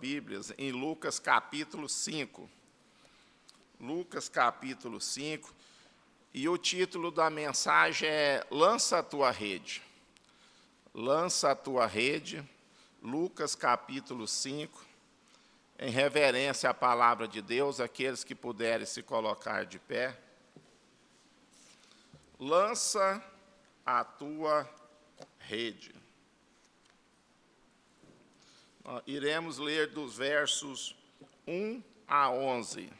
Bíblias em Lucas capítulo 5. Lucas capítulo 5, e o título da mensagem é Lança a tua rede. Lança a tua rede, Lucas capítulo 5, em reverência à palavra de Deus, aqueles que puderem se colocar de pé. Lança a tua rede. Iremos ler dos versos 1 a 11.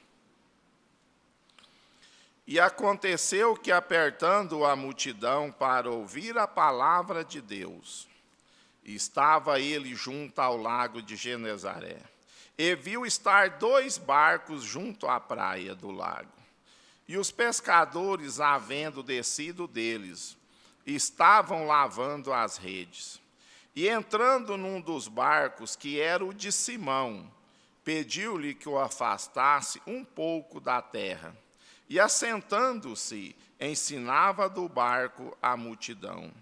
E aconteceu que, apertando a multidão para ouvir a palavra de Deus, estava ele junto ao lago de Genezaré, e viu estar 2 barcos junto à praia do lago. E os pescadores, havendo descido deles, estavam lavando as redes. E entrando num dos barcos, que era o de Simão, pediu-lhe que o afastasse um pouco da terra. E, assentando-se, ensinava do barco a multidão.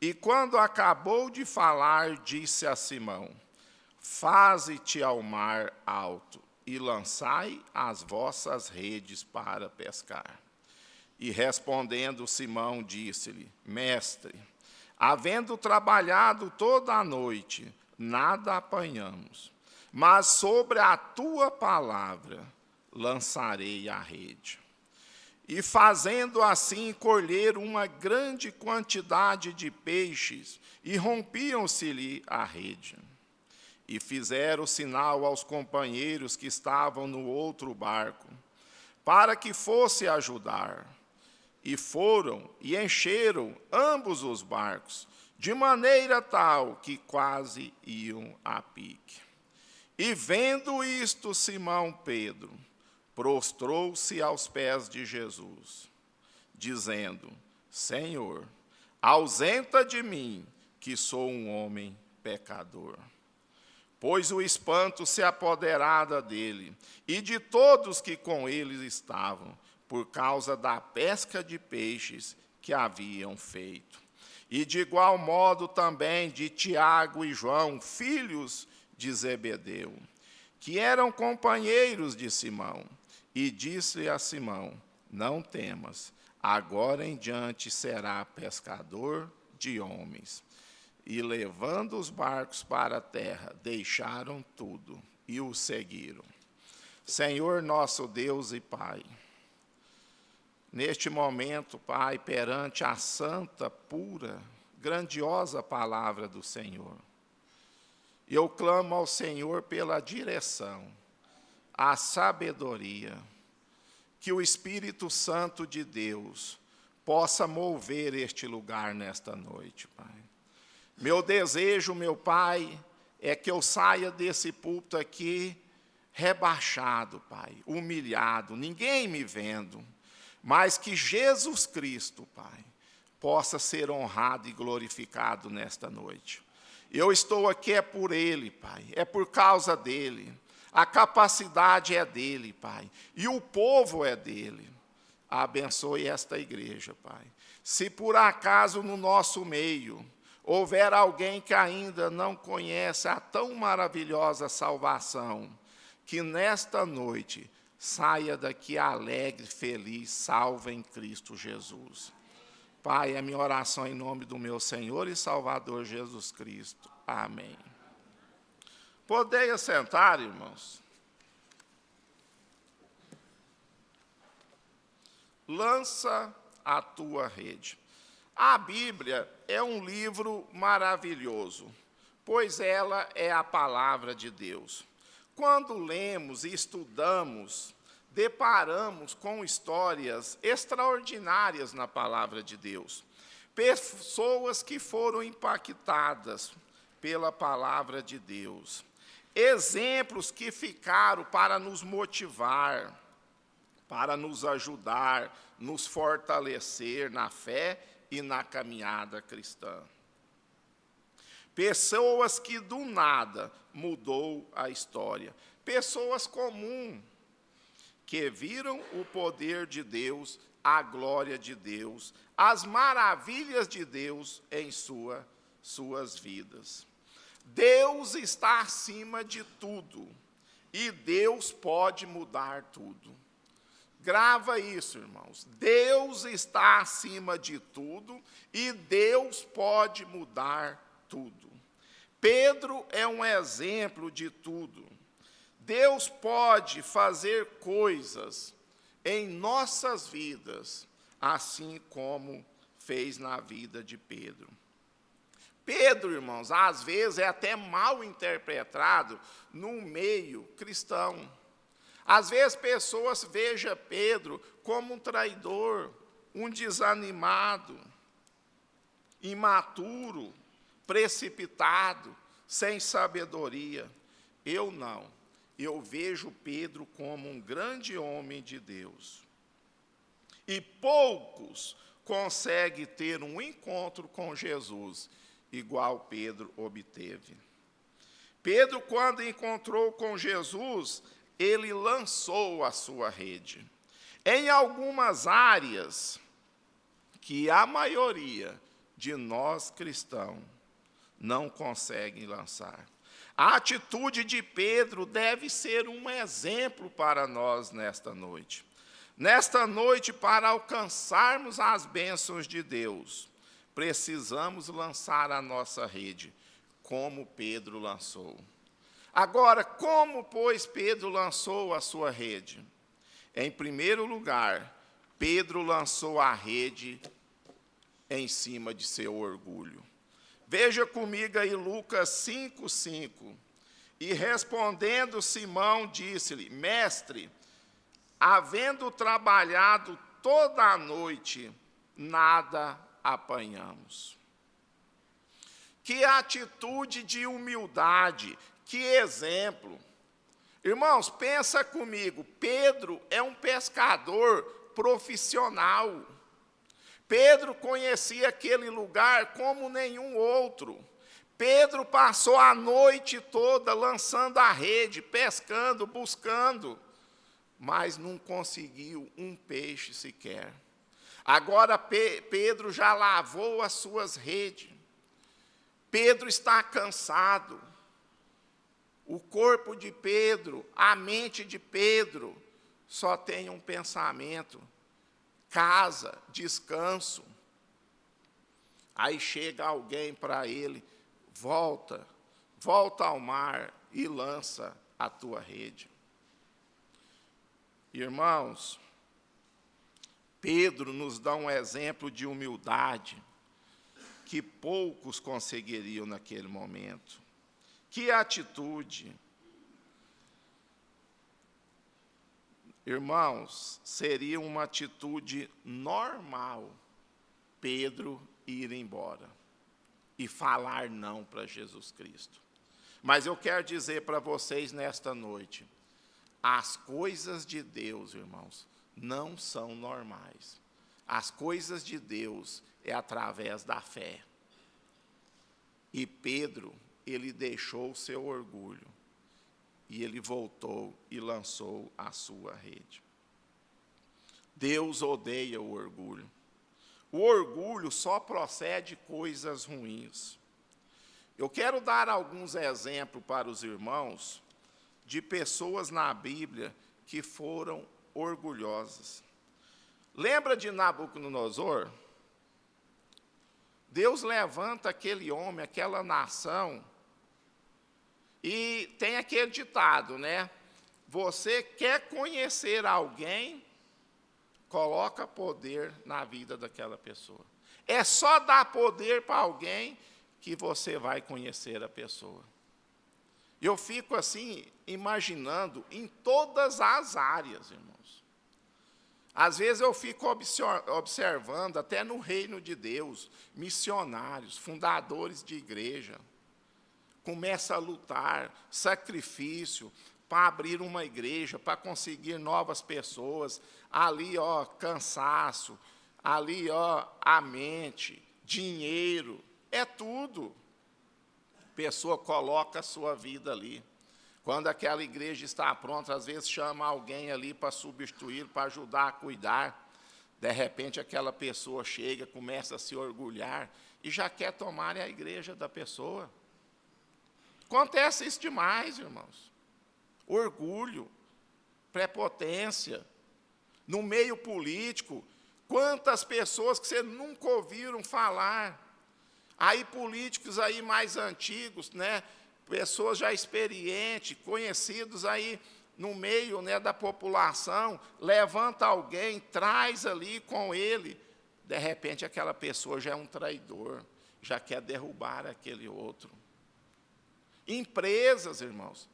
E, quando acabou de falar, disse a Simão: Faze-te ao mar alto, e lançai as vossas redes para pescar. E, respondendo Simão, disse-lhe: Mestre, havendo trabalhado toda a noite, nada apanhamos, mas sobre a tua palavra lançarei a rede. E, fazendo assim, colheram uma grande quantidade de peixes, e rompiam-se-lhe a rede. E fizeram sinal aos companheiros que estavam no outro barco, para que fosse ajudar. E foram e encheram ambos os barcos, de maneira tal que quase iam a pique. E, vendo isto, Simão Pedro prostrou-se aos pés de Jesus, dizendo: Senhor, ausenta de mim, que sou um homem pecador. Pois o espanto se apoderara dele e de todos que com ele estavam, por causa da pesca de peixes que haviam feito. E de igual modo também de Tiago e João, filhos de Zebedeu, que eram companheiros de Simão. E disse a Simão: Não temas, agora em diante será pescador de homens. E, levando os barcos para a terra, deixaram tudo e o seguiram. Senhor nosso Deus e Pai, neste momento, Pai, perante a santa, pura, grandiosa palavra do Senhor, eu clamo ao Senhor pela direção, a sabedoria, que o Espírito Santo de Deus possa mover este lugar nesta noite, Pai. Meu desejo, meu Pai, é que eu saia desse púlpito aqui rebaixado, Pai, humilhado, ninguém me vendo, mas que Jesus Cristo, Pai, possa ser honrado e glorificado nesta noite. Eu estou aqui é por Ele, Pai, é por causa dEle. A capacidade é dEle, Pai, e o povo é dEle. Abençoe esta igreja, Pai. Se por acaso no nosso meio houver alguém que ainda não conhece a tão maravilhosa salvação, que nesta noite saia daqui alegre, feliz, salvo em Cristo Jesus. Pai, é minha oração em nome do meu Senhor e Salvador Jesus Cristo. Amém. Podem assentar, irmãos. Lança a tua rede. A Bíblia é um livro maravilhoso, pois ela é a palavra de Deus. Quando lemos e estudamos, deparamos com histórias extraordinárias na palavra de Deus. Pessoas que foram impactadas pela palavra de Deus. Exemplos que ficaram para nos motivar, para nos ajudar, nos fortalecer na fé e na caminhada cristã. Pessoas que do nada mudou a história. Pessoas comuns que viram o poder de Deus, a glória de Deus, as maravilhas de Deus em suas vidas. Deus está acima de tudo e Deus pode mudar tudo. Grava isso, irmãos. Deus está acima de tudo e Deus pode mudar tudo. Pedro é um exemplo de tudo. Deus pode fazer coisas em nossas vidas, assim como fez na vida de Pedro. Pedro, irmãos, às vezes é até mal interpretado no meio cristão. Às vezes pessoas vejam Pedro como um traidor, um desanimado, imaturo, precipitado, sem sabedoria. Eu não. Eu vejo Pedro como um grande homem de Deus. E poucos conseguem ter um encontro com Jesus, igual Pedro obteve. Pedro, quando encontrou com Jesus, ele lançou a sua rede. Em algumas áreas que a maioria de nós cristãos não conseguem lançar. A atitude de Pedro deve ser um exemplo para nós nesta noite. Nesta noite, para alcançarmos as bênçãos de Deus, precisamos lançar a nossa rede, como Pedro lançou. Agora, como, pois, Pedro lançou a sua rede? Em primeiro lugar, Pedro lançou a rede em cima de seu orgulho. Veja comigo aí Lucas 5:5. E respondendo Simão, disse-lhe: Mestre, havendo trabalhado toda a noite, nada apanhamos. Que atitude de humildade, que exemplo. Irmãos, pensa comigo, Pedro é um pescador profissional. Pedro conhecia aquele lugar como nenhum outro. Pedro passou a noite toda lançando a rede, pescando, buscando, mas não conseguiu um peixe sequer. Agora Pedro já lavou as suas redes. Pedro está cansado. O corpo de Pedro, a mente de Pedro, só tem um pensamento: casa, descanso. Aí chega alguém para ele: volta ao mar e lança a tua rede. Irmãos, Pedro nos dá um exemplo de humildade que poucos conseguiriam naquele momento. Que atitude! Irmãos, seria uma atitude normal Pedro ir embora e falar não para Jesus Cristo. Mas eu quero dizer para vocês nesta noite, as coisas de Deus, irmãos, não são normais. As coisas de Deus é através da fé. E Pedro, ele deixou o seu orgulho e ele voltou e lançou a sua rede. Deus odeia o orgulho. O orgulho só procede coisas ruins. Eu quero dar alguns exemplos para os irmãos de pessoas na Bíblia que foram orgulhosas. Lembra de Nabucodonosor? Deus levanta aquele homem, aquela nação, e tem aquele ditado, né? Você quer conhecer alguém, coloca poder na vida daquela pessoa. É só dar poder para alguém que você vai conhecer a pessoa. Eu fico assim, imaginando em todas as áreas, irmãos. Às vezes eu fico observando, até no reino de Deus, missionários, fundadores de igreja, começa a lutar, sacrifício, para abrir uma igreja, para conseguir novas pessoas, ali, ó, cansaço, ali, ó, a mente, dinheiro, é tudo. A pessoa coloca a sua vida ali. Quando aquela igreja está pronta, às vezes chama alguém ali para substituir, para ajudar a cuidar. De repente, aquela pessoa chega, começa a se orgulhar e já quer tomar a igreja da pessoa. Acontece isso demais, irmãos. Orgulho, prepotência. No meio político, quantas pessoas que você nunca ouviram falar. Aí políticos aí mais antigos, né? Pessoas já experientes, conhecidos aí no meio, né, da população, levanta alguém, traz ali com ele. De repente, aquela pessoa já é um traidor, já quer derrubar aquele outro. Empresas, irmãos.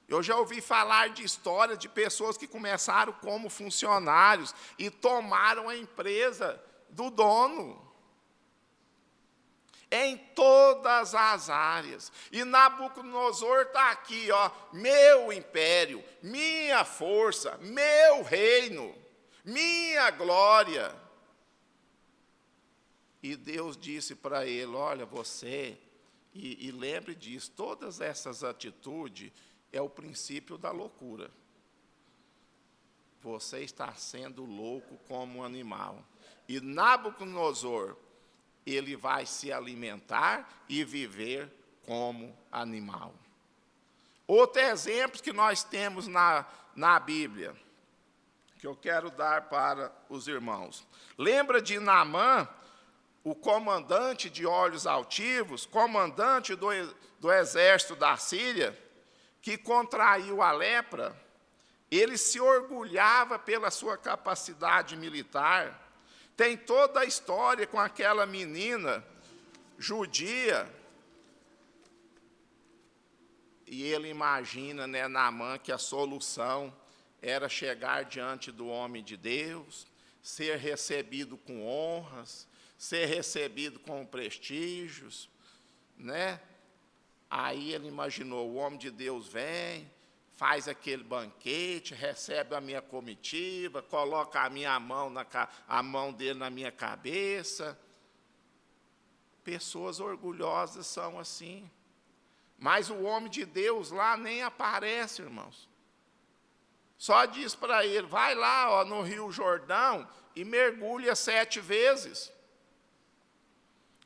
Eu já ouvi falar de história de pessoas que começaram como funcionários e tomaram a empresa do dono. Em todas as áreas. E Nabucodonosor está aqui, ó, meu império, minha força, meu reino, minha glória. E Deus disse para ele, olha, você, e lembre disso, todas essas atitudes é o princípio da loucura. Você está sendo louco como um animal. E Nabucodonosor, ele vai se alimentar e viver como animal. Outro exemplo que nós temos na Bíblia, que eu quero dar para os irmãos. Lembra de Naamã, o comandante de olhos altivos, comandante do exército da Síria, que contraiu a lepra? Ele se orgulhava pela sua capacidade militar. Tem toda a história com aquela menina judia. E ele imagina, né, Naamã, que a solução era chegar diante do homem de Deus, ser recebido com honras, ser recebido com prestígios, né? Aí ele imaginou, o homem de Deus vem, faz aquele banquete, recebe a minha comitiva, coloca a minha mão, a mão dele na minha cabeça. Pessoas orgulhosas são assim. Mas o homem de Deus lá nem aparece, irmãos. Só diz para ele, vai lá, ó, no Rio Jordão e mergulha 7 vezes.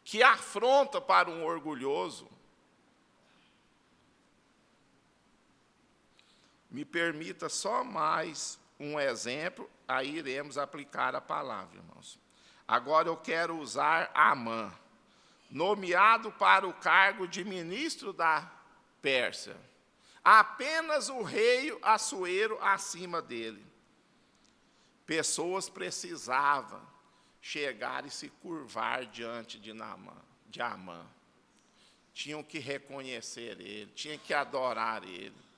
Que afronta para um orgulhoso. Me permita só mais um exemplo, aí iremos aplicar a palavra, irmãos. Agora eu quero usar Amã, nomeado para o cargo de ministro da Pérsia. Apenas o rei Assuero acima dele. Pessoas precisavam chegar e se curvar diante de Amã. Tinham que reconhecer ele, tinham que adorar ele.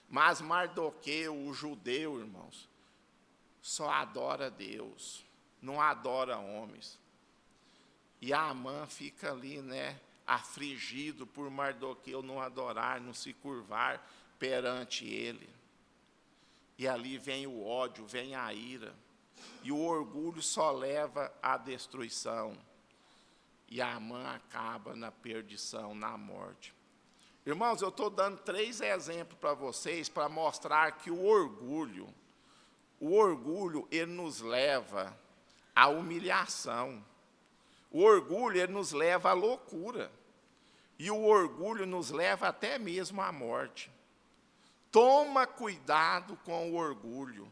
Mas Mardoqueu, o judeu, irmãos, só adora Deus, não adora homens. E Amã fica ali, né, afligido por Mardoqueu não adorar, não se curvar perante ele. E ali vem o ódio, vem a ira. E o orgulho só leva à destruição. E Amã acaba na perdição, na morte. Irmãos, eu estou dando 3 exemplos para vocês para mostrar que o orgulho, ele nos leva à humilhação. O orgulho, ele nos leva à loucura. E o orgulho nos leva até mesmo à morte. Toma cuidado com o orgulho.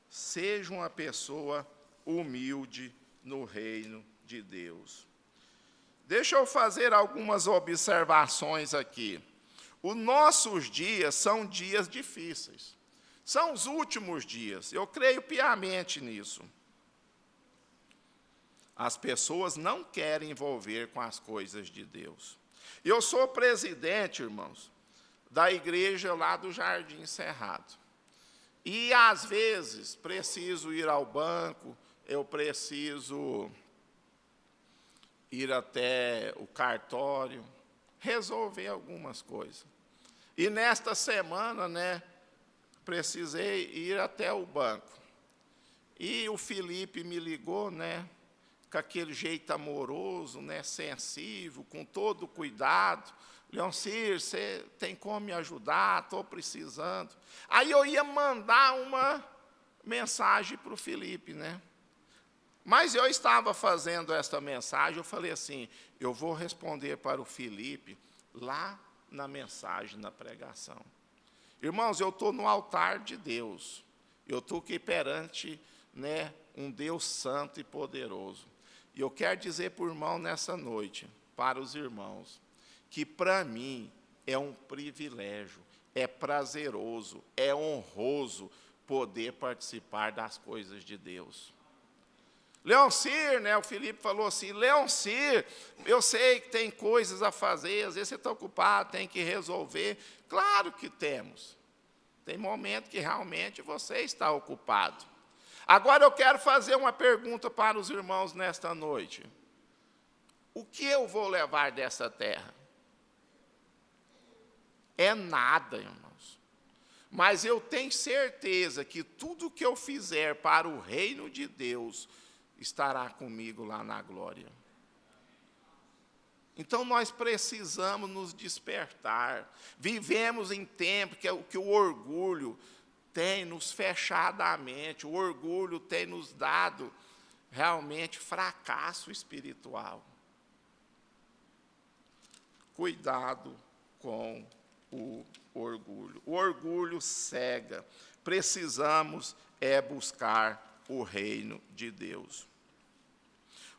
Seja uma pessoa humilde no reino de Deus. Deixa eu fazer algumas observações aqui. Os nossos dias são dias difíceis. São os últimos dias. Eu creio piamente nisso. As pessoas não querem envolver com as coisas de Deus. Eu sou presidente, irmãos, da igreja lá do Jardim Cerrado. E, às vezes, preciso ir ao banco, eu preciso ir até o cartório, resolver algumas coisas. E, nesta semana, né, precisei ir até o banco. E o Felipe me ligou, né, com aquele jeito amoroso, né, sensível, com todo cuidado. Leoncir, você tem como me ajudar? Estou precisando. Aí eu ia mandar uma mensagem para o Felipe, né? Mas eu estava fazendo esta mensagem, eu falei assim, eu vou responder para o Felipe lá na mensagem, na pregação. Irmãos, eu estou no altar de Deus. Eu estou aqui perante, um Deus santo e poderoso. E eu quero dizer para o irmão nessa noite, para os irmãos, que para mim é um privilégio, é prazeroso, é honroso poder participar das coisas de Deus. Leoncir, o Felipe falou assim, Leoncir, eu sei que tem coisas a fazer, às vezes você está ocupado, tem que resolver. Claro que temos. Tem momento que realmente você está ocupado. Agora eu quero fazer uma pergunta para os irmãos nesta noite. O que eu vou levar dessa terra? É nada, irmãos. Mas eu tenho certeza que tudo que eu fizer para o reino de Deus estará comigo lá na glória. Então nós precisamos nos despertar. Vivemos em tempo que o orgulho tem nos fechado a mente, o orgulho tem nos dado realmente fracasso espiritual. Cuidado com o orgulho. O orgulho cega. Precisamos buscar o reino de Deus.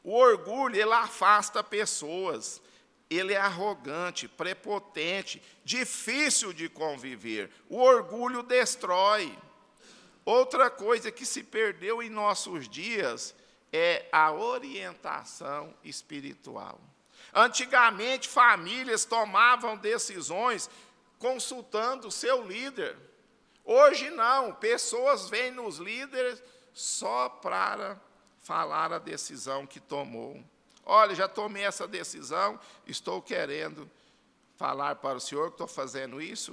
O orgulho, ele afasta pessoas. Ele é arrogante, prepotente, difícil de conviver. O orgulho destrói. Outra coisa que se perdeu em nossos dias é a orientação espiritual. Antigamente, famílias tomavam decisões consultando o seu líder. Hoje não, pessoas vêm nos líderes só para falar a decisão que tomou. Olha, já tomei essa decisão, estou querendo falar para o senhor que estou fazendo isso.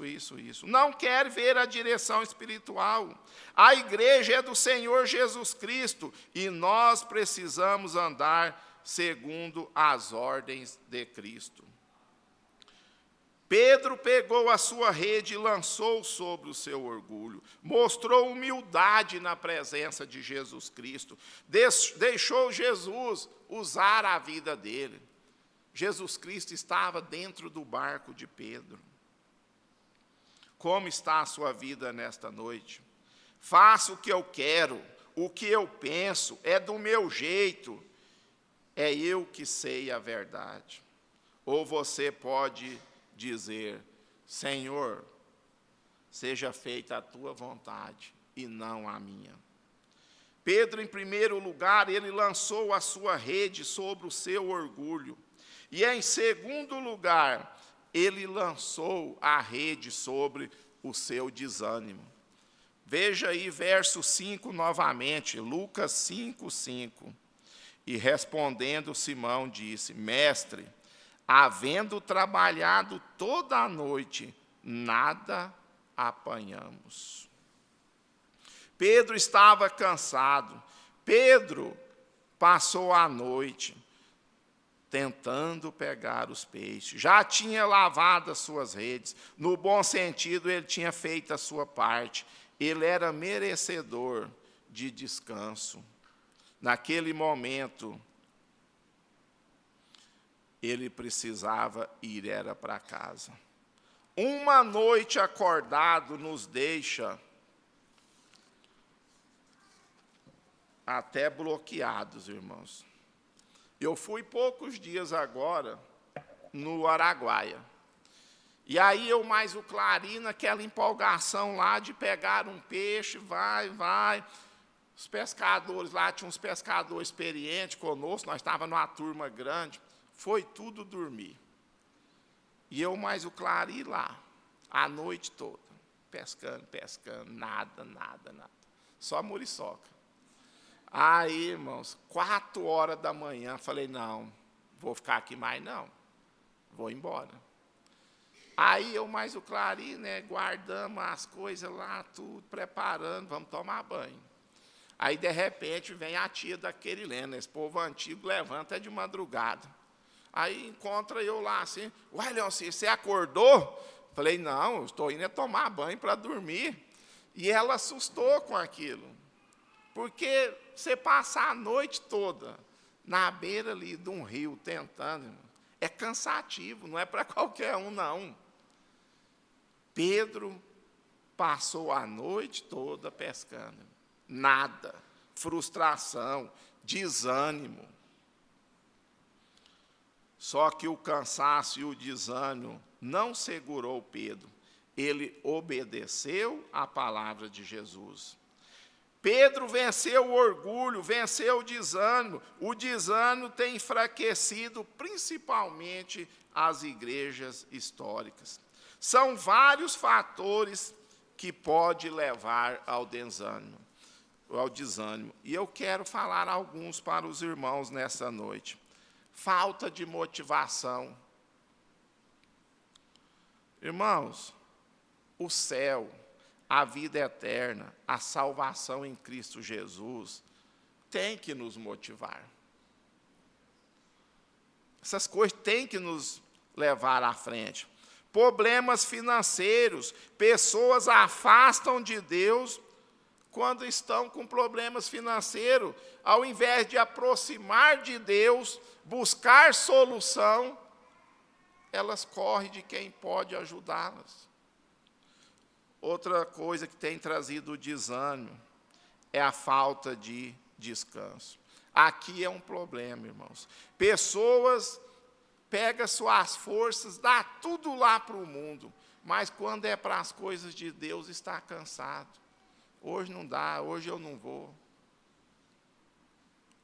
Não quer ver a direção espiritual. A igreja é do Senhor Jesus Cristo e nós precisamos andar segundo as ordens de Cristo. Pedro pegou a sua rede e lançou sobre o seu orgulho. Mostrou humildade na presença de Jesus Cristo. Deixou Jesus usar a vida dele. Jesus Cristo estava dentro do barco de Pedro. Como está a sua vida nesta noite? Faço o que eu quero, o que eu penso, é do meu jeito. É eu que sei a verdade. Ou você pode dizer, Senhor, seja feita a tua vontade e não a minha. Pedro, em primeiro lugar, ele lançou a sua rede sobre o seu orgulho. E, em segundo lugar, ele lançou a rede sobre o seu desânimo. Veja aí verso 5 novamente, Lucas 5:5. E respondendo Simão disse, Mestre, havendo trabalhado toda a noite, nada apanhamos. Pedro estava cansado. Pedro passou a noite tentando pegar os peixes. Já tinha lavado as suas redes. No bom sentido, ele tinha feito a sua parte. Ele era merecedor de descanso. Naquele momento, ele precisava ir para casa. Uma noite acordado nos deixa até bloqueados, irmãos. Eu fui poucos dias agora no Araguaia. E aí eu mais o Clarina, aquela empolgação lá de pegar um peixe, vai. Os pescadores lá, tinha uns pescadores experientes conosco, nós estávamos numa turma grande. Foi tudo dormir. E eu mais o Clari lá, a noite toda, pescando, nada. Só muriçoca. Aí, irmãos, 4 horas da manhã, falei, não, vou ficar aqui mais não, vou embora. Aí eu mais o Clari, guardamos as coisas lá, tudo, preparando, vamos tomar banho. Aí, de repente, vem a tia da Querilena, esse povo antigo levanta de madrugada. Aí encontra eu lá assim, uai, Leoncir, você acordou? Falei, não, eu estou indo tomar banho para dormir. E ela assustou com aquilo. Porque você passar a noite toda na beira ali de um rio tentando, é cansativo, não é para qualquer um, não. Pedro passou a noite toda pescando. Nada. Frustração, desânimo. Só que o cansaço e o desânimo não segurou Pedro. Ele obedeceu à palavra de Jesus. Pedro venceu o orgulho, venceu o desânimo. O desânimo tem enfraquecido principalmente as igrejas históricas. São vários fatores que podem levar ao desânimo. E eu quero falar alguns para os irmãos nessa noite. Falta de motivação. Irmãos, o céu, a vida eterna, a salvação em Cristo Jesus, tem que nos motivar. Essas coisas têm que nos levar à frente. Problemas financeiros, pessoas afastam de Deus quando estão com problemas financeiros. Ao invés de aproximar de Deus, buscar solução, elas correm de quem pode ajudá-las. Outra coisa que tem trazido o desânimo é a falta de descanso. Aqui é um problema, irmãos. Pessoas pegam suas forças, dá tudo lá para o mundo, mas quando é para as coisas de Deus, está cansado. Hoje não dá, hoje eu não vou.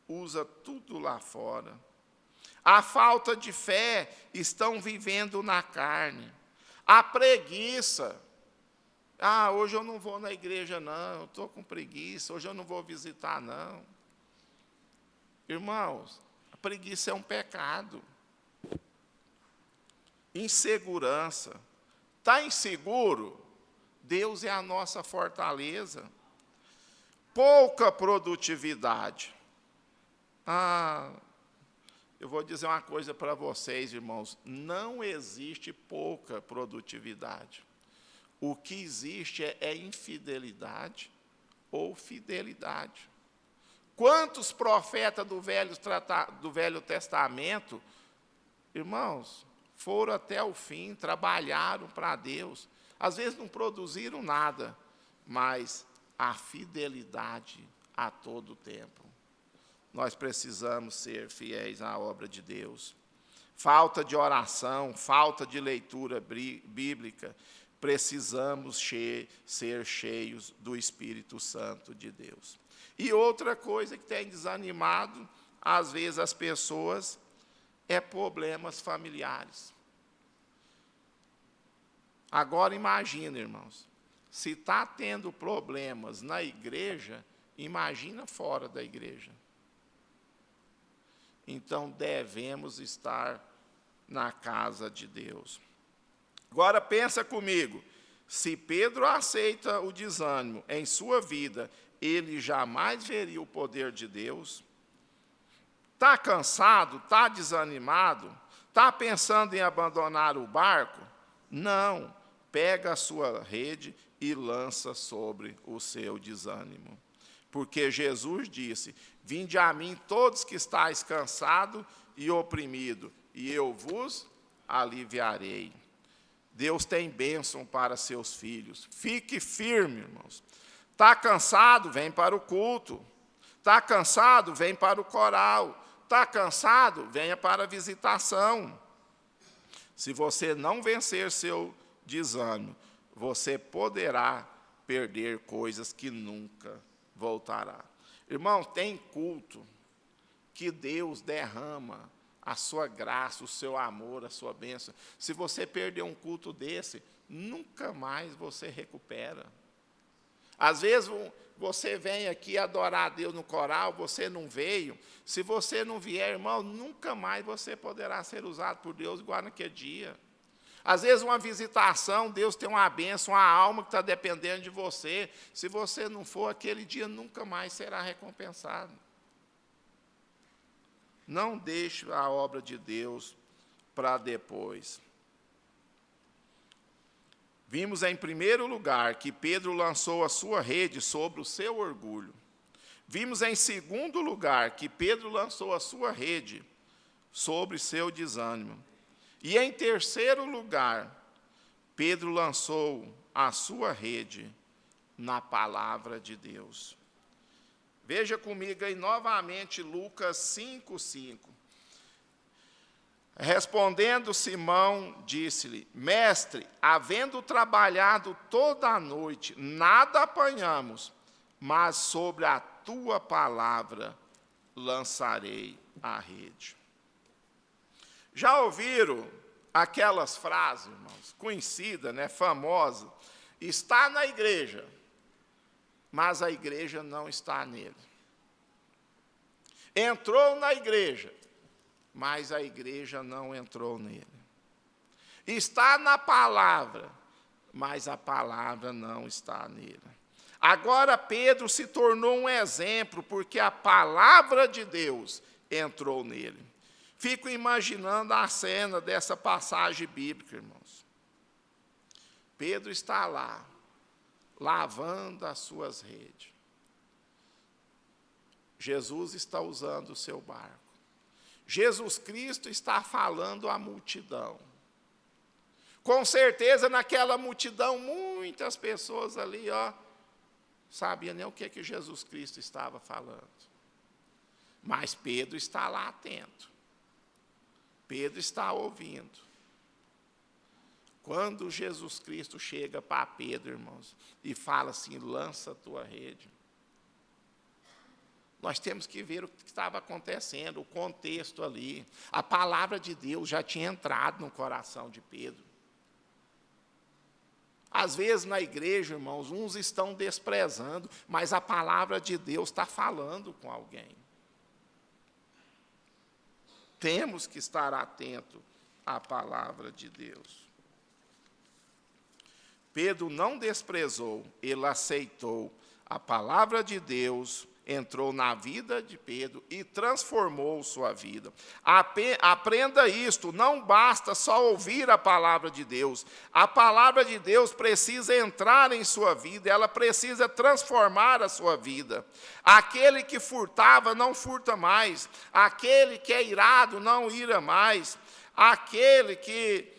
Usa tudo lá fora. A falta de fé, estão vivendo na carne. A preguiça. Hoje eu não vou na igreja, não, eu estou com preguiça, hoje eu não vou visitar, não. Irmãos, a preguiça é um pecado. Insegurança. Está inseguro? Deus é a nossa fortaleza. Pouca produtividade. Eu vou dizer uma coisa para vocês, irmãos. Não existe pouca produtividade. O que existe é infidelidade ou fidelidade. Quantos profetas do Velho Testamento, irmãos, foram até o fim, trabalharam para Deus. Às vezes não produziram nada, mas a fidelidade a todo tempo. Nós precisamos ser fiéis à obra de Deus. Falta de oração, falta de leitura bíblica. Precisamos ser cheios do Espírito Santo de Deus. E outra coisa que tem desanimado, às vezes, as pessoas, é problemas familiares. Agora, imagina, irmãos, se está tendo problemas na igreja, imagina fora da igreja. Então, devemos estar na casa de Deus. Agora pensa comigo, se Pedro aceita o desânimo em sua vida, ele jamais veria o poder de Deus? Está cansado? Está desanimado? Está pensando em abandonar o barco? Não, pega a sua rede e lança sobre o seu desânimo. Porque Jesus disse, vinde a mim todos que estáis cansados e oprimidos, e eu vos aliviarei. Deus tem bênção para seus filhos. Fique firme, irmãos. Está cansado? Vem para o culto. Está cansado? Vem para o coral. Está cansado? Venha para a visitação. Se você não vencer seu desânimo, você poderá perder coisas que nunca voltará. Irmão, tem culto que Deus derrama a sua graça, o seu amor, a sua bênção. Se você perder um culto desse, nunca mais você recupera. Às vezes você vem aqui adorar a Deus no coral, você não veio. Se você não vier, irmão, nunca mais você poderá ser usado por Deus igual naquele dia. Às vezes uma visitação, Deus tem uma bênção, uma alma que está dependendo de você. Se você não for, aquele dia nunca mais será recompensado. Não deixe a obra de Deus para depois. Vimos em primeiro lugar que Pedro lançou a sua rede sobre o seu orgulho. Vimos em segundo lugar que Pedro lançou a sua rede sobre seu desânimo. E em terceiro lugar, Pedro lançou a sua rede na palavra de Deus. Veja comigo aí novamente Lucas 5:5. Respondendo Simão, disse-lhe: Mestre, havendo trabalhado toda a noite, nada apanhamos, mas sobre a tua palavra lançarei a rede. Já ouviram aquelas frases, irmãos, conhecidas, né, famosas? Está na igreja, mas a igreja não está nele. Entrou na igreja, mas a igreja não entrou nele. Está na palavra, mas a palavra não está nele. Agora Pedro se tornou um exemplo, porque a palavra de Deus entrou nele. Fico imaginando a cena dessa passagem bíblica, irmãos. Pedro está lá, lavando as suas redes. Jesus está usando o seu barco. Jesus Cristo está falando à multidão. Com certeza, naquela multidão, muitas pessoas ali, sabiam nem o que Jesus Cristo estava falando. Mas Pedro está lá atento. Pedro está ouvindo. Quando Jesus Cristo chega para Pedro, irmãos, e fala assim: lança a tua rede. Nós temos que ver o que estava acontecendo, o contexto ali. A palavra de Deus já tinha entrado no coração de Pedro. Às vezes na igreja, irmãos, uns estão desprezando, mas a palavra de Deus está falando com alguém. Temos que estar atentos à palavra de Deus. Pedro não desprezou, ele aceitou a palavra de Deus, entrou na vida de Pedro e transformou sua vida. Aprenda isto, não basta só ouvir a palavra de Deus. A palavra de Deus precisa entrar em sua vida, ela precisa transformar a sua vida. Aquele que furtava não furta mais, aquele que é irado não ira mais, aquele que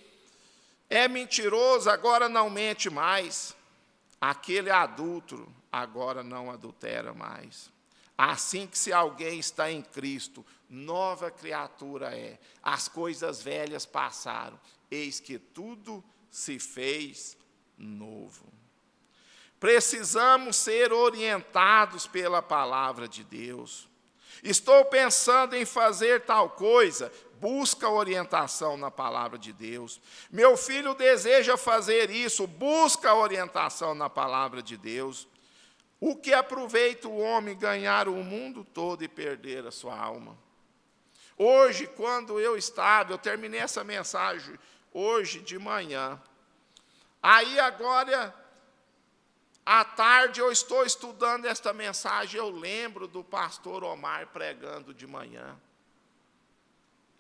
é mentiroso agora não mente mais, aquele adúltero agora não adultera mais. Assim que se alguém está em Cristo, nova criatura é. As coisas velhas passaram, eis que tudo se fez novo. Precisamos ser orientados pela palavra de Deus. Estou pensando em fazer tal coisa, busca orientação na palavra de Deus. Meu filho deseja fazer isso, busca orientação na palavra de Deus. O que aproveita o homem ganhar o mundo todo e perder a sua alma? Hoje, quando eu terminei essa mensagem hoje de manhã. Aí agora, à tarde, eu estou estudando esta mensagem, eu lembro do pastor Omar pregando de manhã.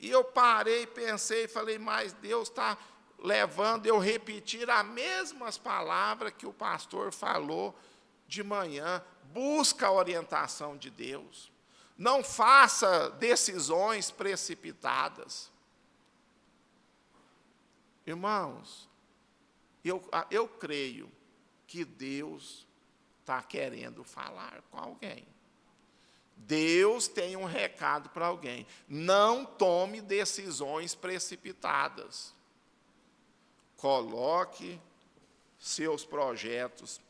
E eu parei, pensei e falei, mas Deus está levando eu repetir as mesmas palavras que o pastor falou de manhã. Busca a orientação de Deus. Não faça decisões precipitadas. Irmãos, eu creio que Deus está querendo falar com alguém. Deus tem um recado para alguém. Não tome decisões precipitadas. Coloque seus projetos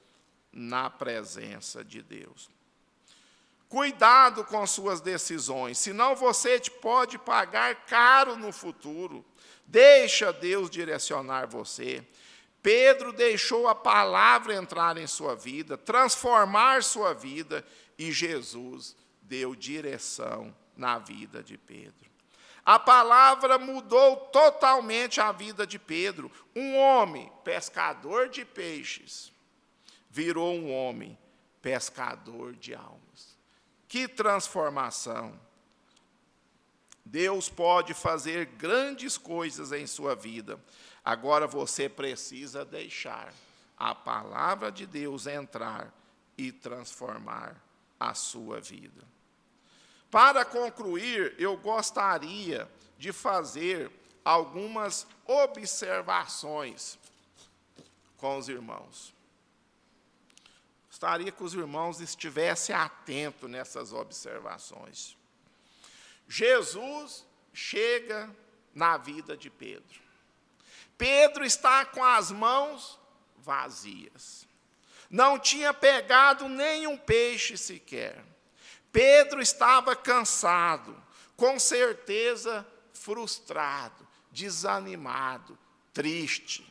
na presença de Deus. Cuidado com suas decisões, senão você pode pagar caro no futuro. Deixa Deus direcionar você. Pedro deixou a palavra entrar em sua vida, transformar sua vida, e Jesus deu direção na vida de Pedro. A palavra mudou totalmente a vida de Pedro. Um homem pescador de peixes virou um homem pescador de almas. Que transformação! Deus pode fazer grandes coisas em sua vida. Agora você precisa deixar a palavra de Deus entrar e transformar a sua vida. Para concluir, eu gostaria de fazer algumas observações com os irmãos. Gostaria que os irmãos estivessem atentos nessas observações. Jesus chega na vida de Pedro. Pedro está com as mãos vazias. Não tinha pegado nenhum peixe sequer. Pedro estava cansado, com certeza frustrado, desanimado, triste.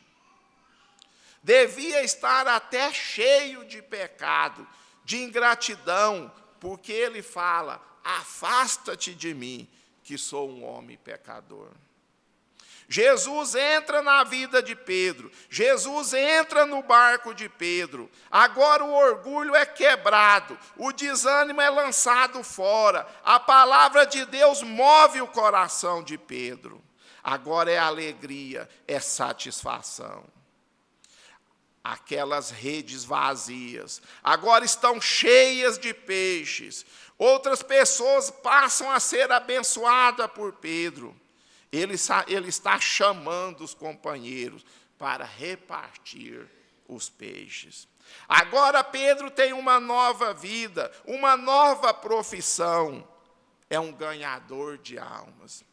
Devia estar até cheio de pecado, de ingratidão, porque ele fala: afasta-te de mim, que sou um homem pecador. Jesus entra na vida de Pedro, Jesus entra no barco de Pedro. Agora o orgulho é quebrado, o desânimo é lançado fora, a palavra de Deus move o coração de Pedro. Agora é alegria, é satisfação. Aquelas redes vazias agora estão cheias de peixes. Outras pessoas passam a ser abençoadas por Pedro. Ele está chamando os companheiros para repartir os peixes. Agora Pedro tem uma nova vida, uma nova profissão. É um ganhador de almas.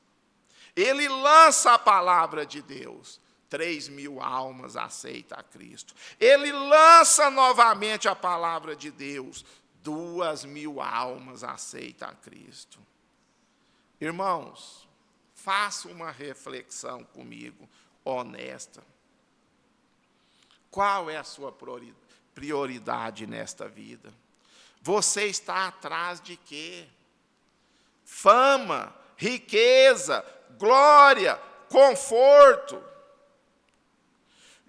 Ele lança a palavra de Deus. 3.000 almas aceitam a Cristo. Ele lança novamente a palavra de Deus. 2.000 almas aceitam a Cristo. Irmãos, faça uma reflexão comigo, honesta. Qual é a sua prioridade nesta vida? Você está atrás de quê? Fama, riqueza, glória, conforto.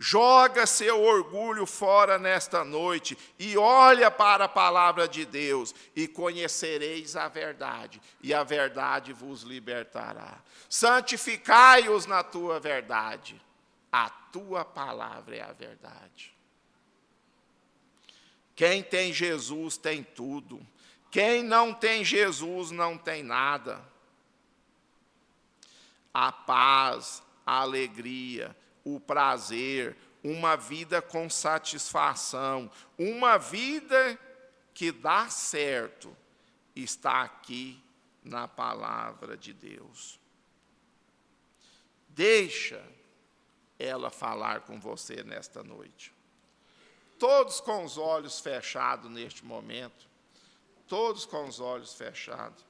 Joga seu orgulho fora nesta noite e olha para a palavra de Deus e conhecereis a verdade, e a verdade vos libertará. Santificai-os na tua verdade, a tua palavra é a verdade. Quem tem Jesus tem tudo, quem não tem Jesus não tem nada. A paz, a alegria, o prazer, uma vida com satisfação, uma vida que dá certo, está aqui na palavra de Deus. Deixa ela falar com você nesta noite. Todos com os olhos fechados neste momento, todos com os olhos fechados.